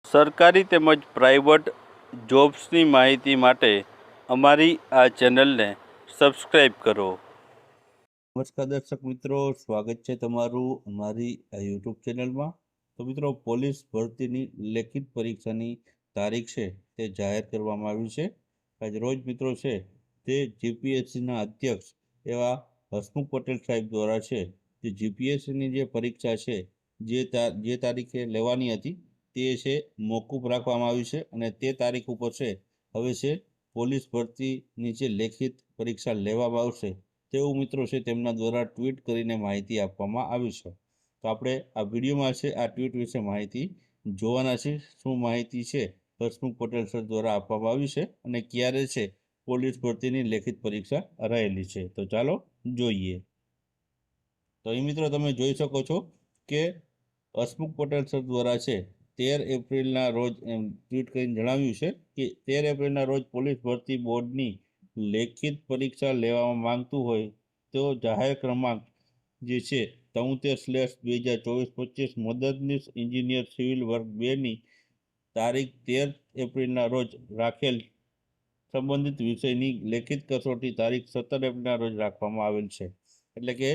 સરકારી તેમજ પ્રાઇવેટ જોબ્સની માહિતી માટે અમારી આ ચેનલને સબસ્ક્રાઈબ કરો. નમસ્કાર દર્શક મિત્રો, સ્વાગત છે તમારું અમારી આ યુટ્યુબ ચેનલમાં. તો મિત્રો, પોલીસ ભરતીની લેખિત પરીક્ષાની તારીખ છે તે જાહેર કરવામાં આવી છે. આજ રોજ મિત્રો છે તે જીપીએસસીના અધ્યક્ષ એવા હસમુખ પટેલ સાહેબ દ્વારા છે જે જીપીએસસીની જે પરીક્ષા છે જે તારીખે લેવાની હતી તે છે મોકૂફ રાખવામાં આવી છે અને તે તારીખ ઉપર છે હવે છે પોલીસ ભરતીની જે લેખિત પરીક્ષા લેવામાં આવશે તેવું મિત્રો છે તેમના દ્વારા ટ્વીટ કરીને માહિતી આપવામાં આવી છે. તો આપણે આ વિડીયોમાં છે આ ટ્વીટ વિશે માહિતી જોવાના છે. શું માહિતી છે હસમુખ પટેલ સર દ્વારા આપવામાં આવી છે અને ક્યારે છે પોલીસ ભરતીની લેખિત પરીક્ષા રહેલી છે, તો ચાલો જોઈએ. તો અહીં મિત્રો તમે જોઈ શકો છો કે હસમુખ પટેલ સર દ્વારા છે 13 એપ્રિલના રોજ ટ્વીટ કરીને જણાવ્યું છે કે 13 એપ્રિલના રોજ પોલીસ ભરતી બોર્ડની લેખિત પરીક્ષા લેવામાં માંગતું હોય તો જાહેર ક્રમાંક જે છે 73/2024-25 મદદનીશ એન્જિનિયર સિવિલ વર્ગ 2ની તારીખ 13 એપ્રિલના રોજ રાખેલ સંબંધિત વિષયની લેખિત કસોટી તારીખ 17 એપ્રિલના રોજ રાખવામાં આવેલ છે. એટલે કે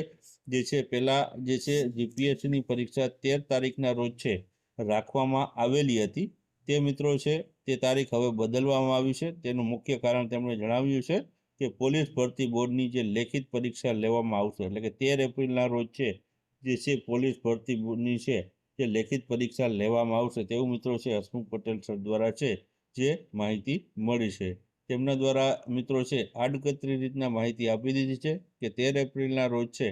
જે છે પહેલાં જે છે જીપીએસસીની પરીક્ષા 13 તારીખના રોજ છે રાખવામાં આવેલી હતી તે મિત્રો છે તે તારીખ હવે બદલવામાં આવી છે. તેનું મુખ્ય કારણ તેમણે જણાવ્યું છે કે પોલીસ ભરતી બોર્ડની જે લેખિત પરીક્ષા લેવામાં આવશે એટલે કે 13 એપ્રિલના રોજ છે જે છે પોલીસ ભરતી બોર્ડની છે જે લેખિત પરીક્ષા લેવામાં આવશે તેવું મિત્રો છે હસમુખ પટેલ સર દ્વારા છે જે માહિતી મળી છે. તેમના દ્વારા મિત્રો છે આડકતરી રીતના માહિતી આપી દીધી છે કે 13 એપ્રિલના રોજ છે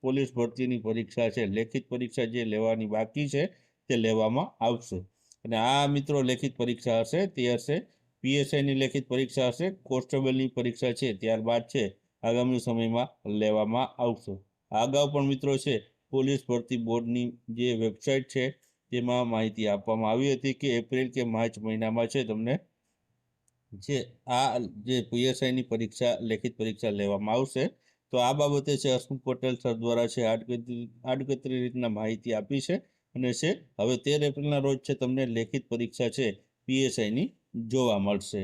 પોલીસ ભરતીની પરીક્ષા છે લેખિત પરીક્ષા જે લેવાની બાકી છે તે લેવામાં આવશે. અને આ મિત્રો લેખિત પરીક્ષા હશે તે હશે પીએસઆઈની લેખિત પરીક્ષા હશે, કોન્સ્ટેબલની પરીક્ષા છે ત્યારબાદ છે આગામી સમયમાં લેવામાં આવશે. અગાઉ પણ મિત્રો છે પોલીસ ભરતી બોર્ડની જે વેબસાઇટ છે તેમાં માહિતી આપવામાં આવી હતી કે એપ્રિલ કે માર્ચ મહિનામાં છે તમને જે આ જે પીએસઆઈની પરીક્ષા લેખિત પરીક્ષા લેવામાં આવશે. તો આ બાબતે છે હસમુખ પટેલ સર દ્વારા છે આડકતરી રીતના માહિતી આપી છે અને છે હવે 13 એપ્રિલના રોજ છે તમને લેખિત પરીક્ષા છે પીએસઆઈની જોવા મળશે.